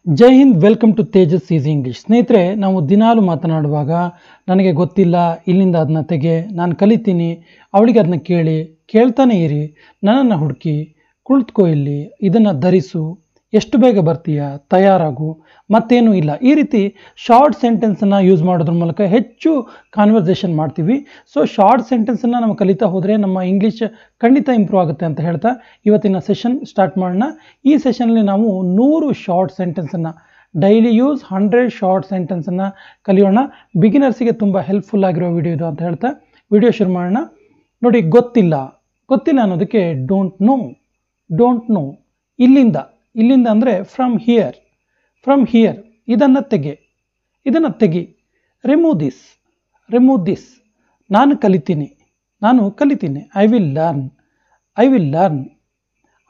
ಜೈ ಹಿಂದ್, welcome to Tejas easy English. ಸ್ನೇಹಿತರೆ, ನಾವು ದಿನಾಲು ಮಾತನಾಡುವಾಗ ನನಗೆ ಗೊತ್ತಿಲ್ಲ, ಇಲ್ಲಿಂದ ಅದನ್ನ ತೆಗೆ, ನಾನು ಕಲಿತೀನಿ, ಅವಳಿಗೆ ಅದನ್ನ ಕೇಳ್ತಾನೆ ಇರಿ, ನನ್ನನ್ನು ಹುಡುಕಿ, ಕುಳಿತುಕೋ ಇಲ್ಲಿ, ಇದನ್ನು ಧರಿಸು, ಎಷ್ಟು ಬೇಗ ಬರ್ತೀಯಾ, ತಯಾರಾಗು, ಮತ್ತೇನೂ ಇಲ್ಲ, ಈ ರೀತಿ ಶಾರ್ಟ್ ಸೆಂಟೆನ್ಸನ್ನು ಯೂಸ್ ಮಾಡೋದ್ರ ಮೂಲಕ ಹೆಚ್ಚು ಕಾನ್ವರ್ಸೇಷನ್ ಮಾಡ್ತೀವಿ. ಸೊ ಶಾರ್ಟ್ ಸೆಂಟೆನ್ಸನ್ನು ನಾವು ಕಲಿತಾ ಹೋದರೆ ನಮ್ಮ ಇಂಗ್ಲೀಷ್ ಖಂಡಿತ ಇಂಪ್ರೂವ್ ಆಗುತ್ತೆ ಅಂತ ಹೇಳ್ತಾ ಇವತ್ತಿನ ಸೆಷನ್ ಸ್ಟಾರ್ಟ್ ಮಾಡೋಣ. ಈ ಸೆಷನ್ಲಿ ನಾವು 100 ಶಾರ್ಟ್ ಸೆಂಟೆನ್ಸನ್ನು, ಡೈಲಿ ಯೂಸ್ 100 ಶಾರ್ಟ್ ಸೆಂಟೆನ್ಸನ್ನು ಕಲಿಯೋಣ. ಬಿಗಿನರ್ಸಿಗೆ ತುಂಬ ಹೆಲ್ಪ್ಫುಲ್ ಆಗಿರೋ ವಿಡಿಯೋ ಇದು ಅಂತ ಹೇಳ್ತಾ ವಿಡಿಯೋ ಶುರು ಮಾಡೋಣ. ನೋಡಿ, ಗೊತ್ತಿಲ್ಲ ಅನ್ನೋದಕ್ಕೆ ಡೋಂಟ್ ನೋ. ಇಲ್ಲಿಂದ ಅಂದರೆ ಫ್ರಮ್ ಹಿಯರ್, ಇದನ್ನು ತೆಗಿ. ರಿಮೂವ್ ದಿಸ್, ನಾನು ಕಲಿತೀನಿ. I will learn.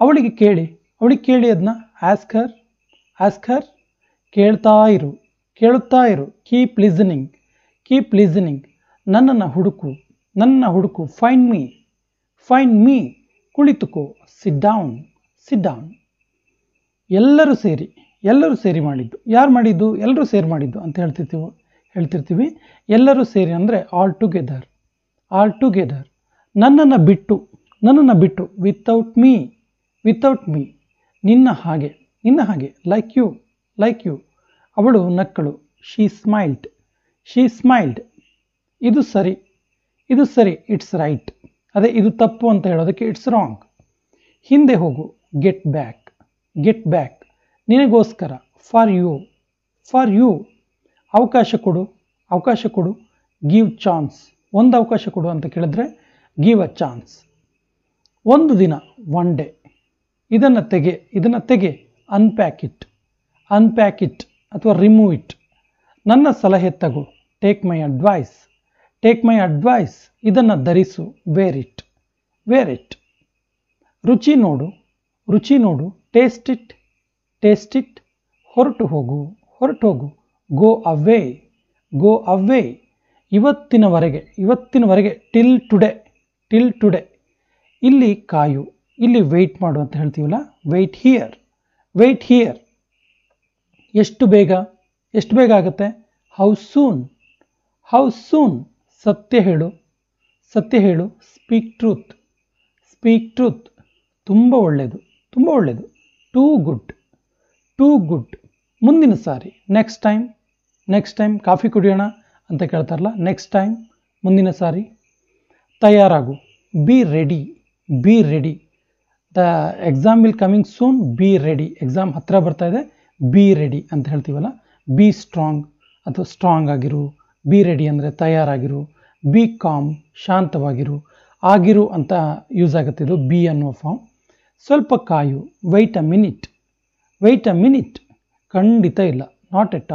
ಅವಳಿಗೆ ಕೇಳಿ ಅದನ್ನ ಆಸ್ಕ್ ಹರ್, ಕೇಳುತ್ತಾ ಇರು. Keep listening. ನನ್ನನ್ನು ಹುಡುಕು. Find me. ಕುಳಿತುಕೋ. Sit down. ಎಲ್ಲರೂ ಸೇರಿ ಮಾಡಿದ್ದು. ಯಾರು ಮಾಡಿದ್ದು? ಎಲ್ಲರೂ ಸೇರಿ ಮಾಡಿದ್ದು ಅಂತ ಹೇಳ್ತಿರ್ತೀವಿ. ಎಲ್ಲರೂ ಸೇರಿ ಅಂದರೆ ಆಲ್ ಟುಗೆದರ್. ನನ್ನನ್ನು ಬಿಟ್ಟು ವಿತೌಟ್ ಮೀ. ನಿನ್ನ ಹಾಗೆ ಲೈಕ್ ಯು. ಅವಳು ನಕ್ಕಳು. ಶೀ ಸ್ಮೈಲ್ಡ್. ಇದು ಸರಿ, ಇಟ್ಸ್ ರೈಟ್. ಅದೇ ಇದು ತಪ್ಪು ಅಂತ ಹೇಳೋದಕ್ಕೆ ಇಟ್ಸ್ ರಾಂಗ್. ಹಿಂದೆ ಹೋಗು. Get back. ನಿನಗೋಸ್ಕರ. For you. ಅವಕಾಶ ಕೊಡು. Give chance. ಒಂದು ಅವಕಾಶ ಕೊಡು ಅಂತ ಕೇಳಿದ್ರೆ ಗಿವ್ ಅ ಚಾನ್ಸ್. ಒಂದು ದಿನ, ಒನ್ ಡೇ. ಇದನ್ನು ತೆಗೆ. ಅನ್ಪ್ಯಾಕ್ ಇಟ್ ಅಥವಾ ರಿಮೂವ್ ಇಟ್. ನನ್ನ ಸಲಹೆ ತಗೋ. Take my advice. ಇದನ್ನು ಧರಿಸು. Wear it. ರುಚಿ ನೋಡು. Taste it. ಹೊರಟು ಹೋಗು. ಗೋ ಅವೇ. ಇವತ್ತಿನವರೆಗೆ ಟಿಲ್ ಟುಡೇ. ಇಲ್ಲಿ ಕಾಯು. ಇಲ್ಲಿ ವೆಯ್ಟ್ ಮಾಡು ಅಂತ ಹೇಳ್ತೀವಲ್ಲ, ವೆಯ್ಟ್ ಹಿಯರ್. ಎಷ್ಟು ಬೇಗ ಆಗುತ್ತೆ? How soon. ಸತ್ಯ ಹೇಳು. Speak truth. ತುಂಬ ಒಳ್ಳೆಯದು. Too good. ಮುಂದಿನ ಸಾರಿ. Next time. ಕಾಫಿ ಕುಡಿಯೋಣ ಅಂತ ಕೇಳ್ತಾರಲ್ಲ, ನೆಕ್ಸ್ಟ್ ಟೈಮ್, ಮುಂದಿನ ಸಾರಿ. ತಯಾರಾಗು. Be ready. The exam will coming soon. Be ready. Exam ಹತ್ತಿರ ಬರ್ತಾ ಇದೆ, ಬಿ ರೆಡಿ ಅಂತ ಹೇಳ್ತೀವಲ್ಲ. ಬಿ ಸ್ಟ್ರಾಂಗ್ ಅಥವಾ ಸ್ಟ್ರಾಂಗ್ ಆಗಿರು. ಬಿ ರೆಡಿ ಅಂದರೆ ತಯಾರಾಗಿರು. B com, ಶಾಂತವಾಗಿರು. ಆಗಿರು ಅಂತ ಯೂಸ್ ಆಗುತ್ತೆ ಇದು ಬಿ ಅನ್ನುವ ಫಾರ್ಮ್. ಸ್ವಲ್ಪ ಕಾಯು. ವೆಯ್ಟ್ ಅ ಮಿನಿಟ್. ಖಂಡಿತ ಇಲ್ಲ. Not at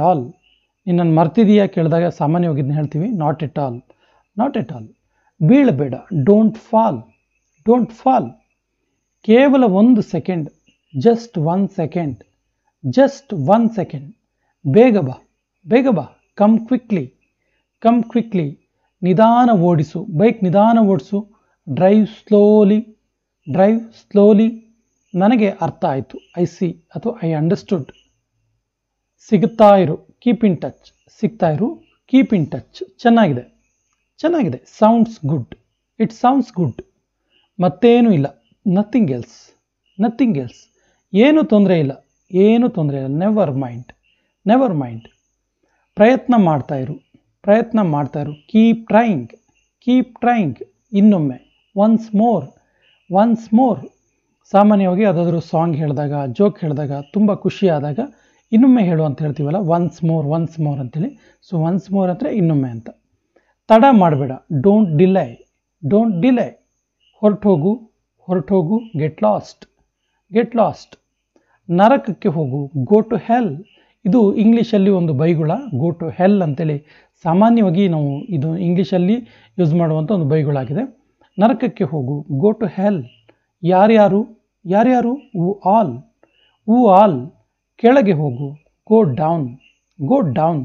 all. ನಿನ್ನನ್ನು ಮರ್ತಿದೀಯಾ ಕೇಳಿದಾಗ ಸಾಮಾನ್ಯವಾಗಿ ಇದನ್ನ ಹೇಳ್ತೀವಿ, ನಾಟ್ ಎಟ್ ಆಲ್. ಬೀಳಬೇಡ. Don't fall. ಕೇವಲ 1 ಸೆಕೆಂಡ್. Just 1 second. ಬೇಗ ಬಾ. Come quickly. ನಿಧಾನ ಓಡಿಸು. ಬೈಕ್ ನಿಧಾನ ಓಡಿಸು. Drive slowly. ನನಗೆ ಅರ್ಥ ಆಯಿತು. ಐ ಸಿ ಅಥವಾ ಐ ಅಂಡರ್ಸ್ಟುಡ್. ಸಿಗ್ತಾ ಇರು. Keep in touch. ಚೆನ್ನಾಗಿದೆ. Sounds good. ಮತ್ತೇನೂ ಇಲ್ಲ. Nothing else. ಏನೂ ತೊಂದರೆ ಇಲ್ಲ. Never mind. ಪ್ರಯತ್ನ ಮಾಡ್ತಾ ಇರು. Keep trying. ಇನ್ನೊಮ್ಮೆ. Once more. ಸಾಮಾನ್ಯವಾಗಿ ಯಾವುದಾದ್ರೂ ಸಾಂಗ್ ಹೇಳಿದಾಗ, ಜೋಕ್ ಹೇಳಿದಾಗ, ತುಂಬ ಖುಷಿ ಆದಾಗ ಇನ್ನೊಮ್ಮೆ ಹೇಳು ಅಂತ ಹೇಳ್ತೀವಲ್ಲ, ಒನ್ಸ್ ಮೋರ್ ಅಂತೇಳಿ. ಸೊ ಒನ್ಸ್ ಮೋರ್ ಅಂದರೆ ಇನ್ನೊಮ್ಮೆ ಅಂತ. ತಡ ಮಾಡಬೇಡ. Don't delay. ಹೊರಟೋಗು. Get lost. ನರಕಕ್ಕೆ ಹೋಗು. Go to hell. ಇದು ಇಂಗ್ಲೀಷಲ್ಲಿ ಒಂದು ಬೈಗುಳ. ಗೋ ಟು ಹೆಲ್ ಅಂತೇಳಿ ಸಾಮಾನ್ಯವಾಗಿ ನಾವು ಇದು ಇಂಗ್ಲೀಷಲ್ಲಿ ಯೂಸ್ ಮಾಡುವಂಥ ಒಂದು ಬೈಗುಳಾಗಿದೆ. ನರಕಕ್ಕೆ ಹೋಗು. Go to hell. ಯಾರ್ಯಾರು? Who all. ಕೆಳಗೆ ಹೋಗು. Go down.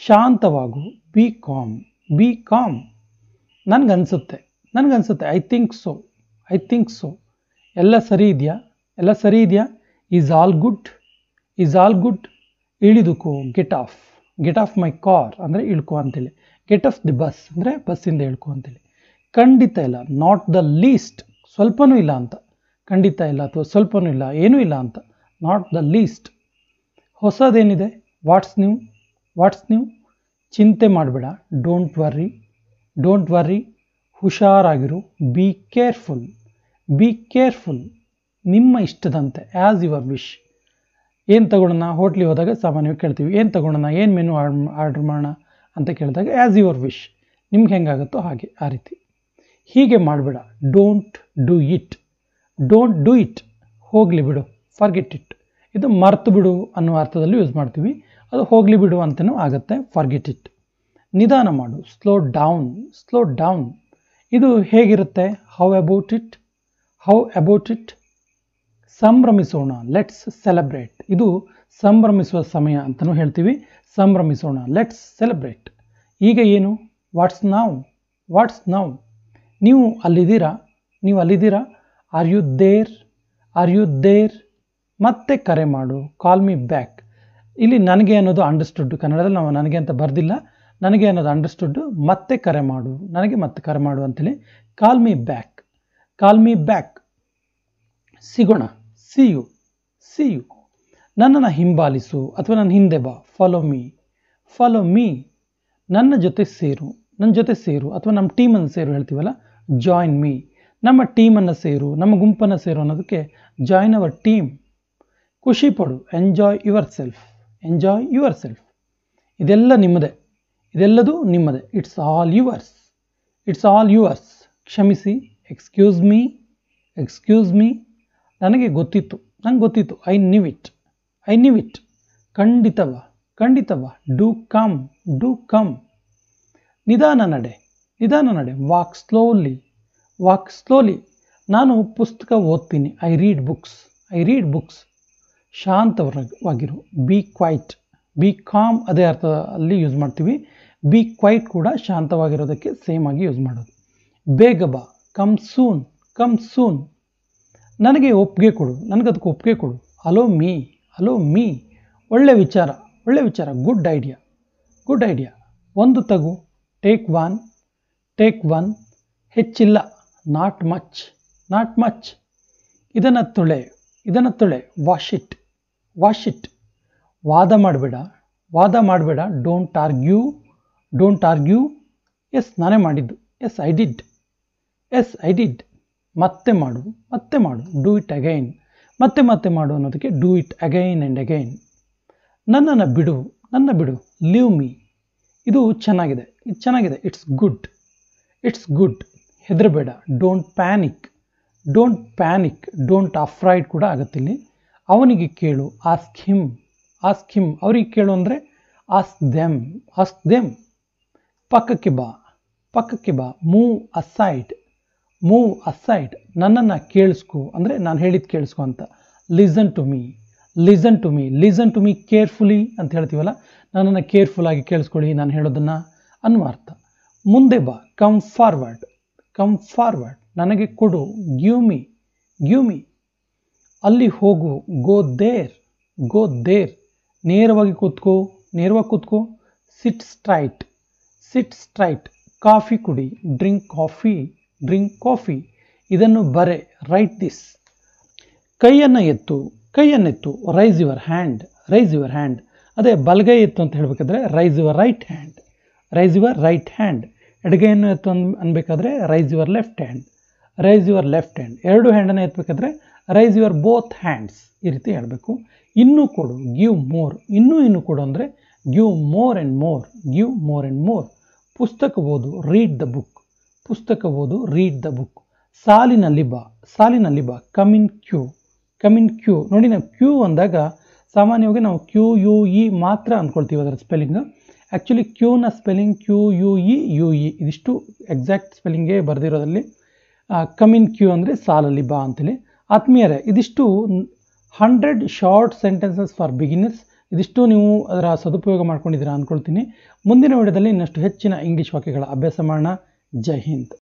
ಶಾಂತವಾಗು. Be calm. ನನಗನ್ಸುತ್ತೆ. I think so. ಎಲ್ಲ ಸರಿ ಇದೆಯಾ? Is all good. Is all good, ಇಳಿದುಕೋ, ಗೆಟ್ ಆಫ್ ಮೈ ಕಾರ್ ಅಂದರೆ ಇಳ್ಕೊ ಅಂತೇಳಿ, ಗೆಟ್ ಆಫ್ ದಿ ಬಸ್ ಅಂದರೆ ಬಸ್ಸಿಂದ ಇಳ್ಕೊ ಅಂತೇಳಿ. ಖಂಡಿತ ಇಲ್ಲ, ನಾಟ್ ದ ಲೀಸ್ಟ್, ಸ್ವಲ್ಪನೂ ಇಲ್ಲ ಅಂತ, ಖಂಡಿತ ಇಲ್ಲ ಅಥವಾ ಸ್ವಲ್ಪನೂ ಇಲ್ಲ, ಏನೂ ಇಲ್ಲ ಅಂತ, ನಾಟ್ ದ ಲೀಸ್ಟ್. ಹೊಸದೇನಿದೆ, ವಾಟ್ಸ್ ನ್ಯೂ, ಚಿಂತೆ ಮಾಡಬೇಡ, ಡೋಂಟ್ ವರ್ರಿ, ಹುಷಾರಾಗಿರು, ಬಿ ಕೇರ್ಫುಲ್, ನಿಮ್ಮ ಇಷ್ಟದಂತೆ, ಆ್ಯಸ್ ಯುವರ್ ವಿಶ್. ಏನು ತಗೊಳ್ಳೋಣ, ಹೋಟ್ಲಿಗೆ ಹೋದಾಗ ಸಾಮಾನ್ಯವಾಗಿ ಕೇಳ್ತೀವಿ, ಏನು ತಗೊಳ್ಳೋಣ, ಏನು ಮೆನು ಆರ್ಡ್ರ್ ಮಾಡೋಣ ಅಂತ ಕೇಳಿದಾಗ ಆ್ಯಸ್ ಯುವರ್ ವಿಶ್, ನಿಮ್ಗೆ ಹೆಂಗಾಗುತ್ತೋ ಹಾಗೆ, ಆ ರೀತಿ. ಹೀಗೆ ಮಾಡಬೇಡ, ಡೋಂಟ್ ಡೂ ಇಟ್, ಹೋಗಲಿ ಬಿಡು, ಫರ್ಗೆಟ್ ಇಟ್. ಇದು ಮರ್ತು ಬಿಡು ಅನ್ನೋ ಅರ್ಥದಲ್ಲಿ ಯೂಸ್ ಮಾಡ್ತೀವಿ, ಅದು ಹೋಗಲಿ ಬಿಡು ಅಂತಲೂ ಆಗುತ್ತೆ, ಫರ್ಗೆಟ್ ಇಟ್. ನಿಧಾನ ಮಾಡು, ಸ್ಲೋ ಡೌನ್. ಇದು ಹೇಗಿರುತ್ತೆ, ಹೌ ಅಬೌಟ್ ಇಟ್. ಸಂಭ್ರಮಿಸೋಣ, ಲೆಟ್ಸ್ ಸೆಲೆಬ್ರೇಟ್. ಇದು ಸಂಭ್ರಮಿಸುವ ಸಮಯ ಅಂತಲೂ ಹೇಳ್ತೀವಿ, ಸಂಭ್ರಮಿಸೋಣ, ಲೆಟ್ಸ್ ಸೆಲೆಬ್ರೇಟ್. ಈಗ ಏನು, ವಾಟ್ಸ್ ನೌ. ನೀವು ಅಲ್ಲಿದ್ದೀರಾ, ಆರ್ ಯು ದೇರ್, ಮತ್ತೆ ಕರೆ ಮಾಡು, ಕಾಲ್ ಮೀ ಬ್ಯಾಕ್. ಇಲ್ಲಿ ನನಗೆ ಅನ್ನೋದು ಅಂಡರ್ಸ್ಟುಡ್, ಕನ್ನಡದಲ್ಲಿ ನಾವು ನನಗೆ ಅಂತ ಬರ್ದಿಲ್ಲ, ನನಗೆ ಅನ್ನೋದು ಅಂಡರ್ಸ್ಟುಡ್, ಮತ್ತೆ ಕರೆ ಮಾಡು, ನನಗೆ ಮತ್ತೆ ಕರೆ ಮಾಡು ಅಂತೇಳಿ, ಕಾಲ್ ಮೀ ಬ್ಯಾಕ್. ಸಿಗೋಣ, ಸಿ ಯು. ನನ್ನನ್ನು ಹಿಂಬಾಲಿಸು ಅಥವಾ ನನ್ನ ಹಿಂದೆ ಬಾ, ಫಾಲೋ ಮೀ. ನನ್ನ ಜೊತೆ ಸೇರು ಅಥವಾ ನಮ್ಮ ಟೀಮನ್ನು ಸೇರು ಹೇಳ್ತೀವಲ್ಲ, ಜಾಯಿನ್ ಮೀ. ನಮ್ಮ ಟೀಮನ್ನು ಸೇರು, ನಮ್ಮ ಗುಂಪನ್ನು ಸೇರು ಅನ್ನೋದಕ್ಕೆ ಜಾಯಿನ್ ಅವರ್ ಟೀಮ್. ಖುಷಿ ಪಡು, ಎಂಜಾಯ್ ಯುವರ್ ಸೆಲ್ಫ್. ಇದೆಲ್ಲದೂ ನಿಮ್ಮದೇ, ಇಟ್ಸ್ ಆಲ್ ಯುವರ್ಸ್. ಕ್ಷಮಿಸಿ, ಎಕ್ಸ್ಕ್ಯೂಸ್ ಮೀ. ನನಗೆ ಗೊತ್ತಿತ್ತು, ಐ ನ್ಯೂ ಇಟ್. ಖಂಡಿತವ, ಡೂ ಕಮ್. ನಿಧಾನ ನಡೆ, ವಾಕ್ ಸ್ಲೋಲಿ. ನಾನು ಪುಸ್ತಕ ಓದ್ತೀನಿ, ಐ ರೀಡ್ ಬುಕ್ಸ್. ಶಾಂತವಾಗಿರು, ಬಿ ಕಾಮ್ ಅದೇ ಅರ್ಥದಲ್ಲಿ ಯೂಸ್ ಮಾಡ್ತೀವಿ. ಬಿ ಕ್ವೈಟ್ ಕೂಡ ಶಾಂತವಾಗಿರೋದಕ್ಕೆ ಸೇಮ್ ಆಗಿ ಯೂಸ್ ಮಾಡೋದು. ಬೇಗ ಬಾ, ಕಮ್ ಸೂನ್. ನನಗೆ ಒಪ್ಪಿಗೆ ಕೊಡು, ನನಗದಕ್ಕೆ ಒಪ್ಪಿಗೆ ಕೊಡು, ಅಲೋ ಮೀ. ಒಳ್ಳೆ ವಿಚಾರ, ಗುಡ್ ಐಡಿಯಾ. ಒಂದು ತಗು, ಟೇಕ್ ಒನ್. ಹೆಚ್ಚಿಲ್ಲ, ನಾಟ್ ಮಚ್. ಇದನ್ನು ತೊಳೆ, ವಾಶ್ ಇಟ್. ವಾದ ಮಾಡಬೇಡ, ಡೋಂಟ್ ಆರ್ಗ್ಯೂ. ಎಸ್, ನಾನೇ ಮಾಡಿದ್ದು, ಎಸ್ ಐ ಡಿಡ್. ಮತ್ತೆ ಮಾಡು, ಡೂ ಇಟ್ ಅಗೈನ್. ಮತ್ತೆ ಮಾಡು ಅನ್ನೋದಕ್ಕೆ do it again and again. ನನ್ನ ಬಿಡು, ಲೀವ್ ಮೀ. ಇದು ಚೆನ್ನಾಗಿದೆ, ಇಟ್ಸ್ ಗುಡ್. ಹೆದರಬೇಡ, ಡೋಂಟ್ ಪ್ಯಾನಿಕ್. ಡೋಂಟ್ ಅಫ್ರೈಡ್ ಕೂಡ ಆಗುತ್ತಿಲ್ಲಿ. ಅವನಿಗೆ ಕೇಳು, ಆಸ್ಕ್ ಹಿಮ್. ಅವ್ರಿಗೆ ಕೇಳು ಅಂದರೆ ಆಸ್ಕ್ ದೆಮ್. ಪಕ್ಕಕ್ಕೆ ಬಾ, ಮೂವ್ ಅಸೈಡ್. ನನ್ನನ್ನು ಕೇಳಿಸ್ಕೊ ಅಂದರೆ ನಾನು ಹೇಳಿದ್ದು ಕೇಳಿಸ್ಕೊ ಅಂತ. ಲಿಸನ್ ಟು ಮೀ ಕೇರ್ಫುಲಿ ಅಂತ ಹೇಳ್ತೀವಲ್ಲ, ನನ್ನನ್ನು ಕೇರ್ಫುಲ್ಲಾಗಿ ಕೇಳಿಸ್ಕೊಳ್ಳಿ ನಾನು ಹೇಳೋದನ್ನು ಅನ್ನುವ ಅರ್ಥ. ಮುಂದೆ ಬಾ, ಕಮ್ ಫಾರ್ವರ್ಡ್. ನನಗೆ ಕೊಡು, ಗಿವ್ ಮೀ. ಅಲ್ಲಿ ಹೋಗು, ಗೋ ದೇರ್. ನೇರವಾಗಿ ಕೂತ್ಕೋ. Sit straight. ಕಾಫಿ ಕುಡಿ, ಡ್ರಿಂಕ್ ಕಾಫಿ. ಇದನ್ನು ಬರೆ, ರೈಟ್ ದಿಸ್. ಕೈಯನ್ನು ಎತ್ತು, ರೈಸ್ ಯುವರ್ ಹ್ಯಾಂಡ್. ಅದೇ ಬಲಗೈ ಎತ್ತು ಅಂತ ಹೇಳಬೇಕಾದ್ರೆ ರೈಸ್ ಯುವರ್ ರೈಟ್ ಹ್ಯಾಂಡ್. ಎಡಗೈಯನ್ನು ಎತ್ತು ಅನ್ಬೇಕಾದ್ರೆ ರೈಸ್ ಯುವರ್ ಲೆಫ್ಟ್ ಹ್ಯಾಂಡ್. ಎರಡು ಹ್ಯಾಂಡನ್ನು ಎತ್ತಬೇಕಾದ್ರೆ ರೈಸ್ ಯುವರ್ ಬೋತ್ ಹ್ಯಾಂಡ್ಸ್. ಈ ರೀತಿ ಹೇಳಬೇಕು. ಇನ್ನೂ ಕೊಡು, ಗಿವ್ ಮೋರ್. ಇನ್ನೂ ಕೊಡು ಅಂದರೆ ಗಿವ್ ಮೋರ್ ಆ್ಯಂಡ್ ಮೋರ್. ಪುಸ್ತಕ ಓದು, ರೀಡ್ ದ ಬುಕ್. ಸಾಲಿನಲ್ಲಿ ಬಾ, ಕಮ್ ಇನ್ ಕ್ಯೂ. ನೋಡಿ, ನಾವು ಕ್ಯೂ ಅಂದಾಗ ಸಾಮಾನ್ಯವಾಗಿ ನಾವು QUE ಮಾತ್ರ ಅಂದ್ಕೊಳ್ತೀವಿ ಅದರ ಸ್ಪೆಲ್ಲಿಂಗ್. ಆ್ಯಕ್ಚುಲಿ ಕ್ಯೂನ ಸ್ಪೆಲ್ಲಿಂಗ್ QUE. ಇದಿಷ್ಟು ಎಕ್ಸಾಕ್ಟ್ ಸ್ಪೆಲ್ಲಿಂಗೇ ಬರೆದಿರೋದ್ರಲ್ಲಿ. ಕಮ್ ಇನ್ ಕ್ಯೂ ಅಂದರೆ ಸಾಲಲ್ಲಿ ಬಾ ಅಂತೇಳಿ. ಆತ್ಮೀಯರೇ, ಇದಿಷ್ಟು 100 ಶಾರ್ಟ್ ಸೆಂಟೆನ್ಸಸ್ ಫಾರ್ ಬಿಗಿನರ್ಸ್. ಇದಿಷ್ಟು ನೀವು ಅದರ ಸದುಪಯೋಗ ಮಾಡ್ಕೊಂಡಿದ್ದೀರಾ ಅಂದ್ಕೊಳ್ತೀನಿ. ಮುಂದಿನ ವಿಡಿಯೋದಲ್ಲಿ ಇನ್ನಷ್ಟು ಹೆಚ್ಚಿನ ಇಂಗ್ಲೀಷ್ ವಾಕ್ಯಗಳ ಅಭ್ಯಾಸ ಮಾಡೋಣ. ಜೈ ಹಿಂದ್.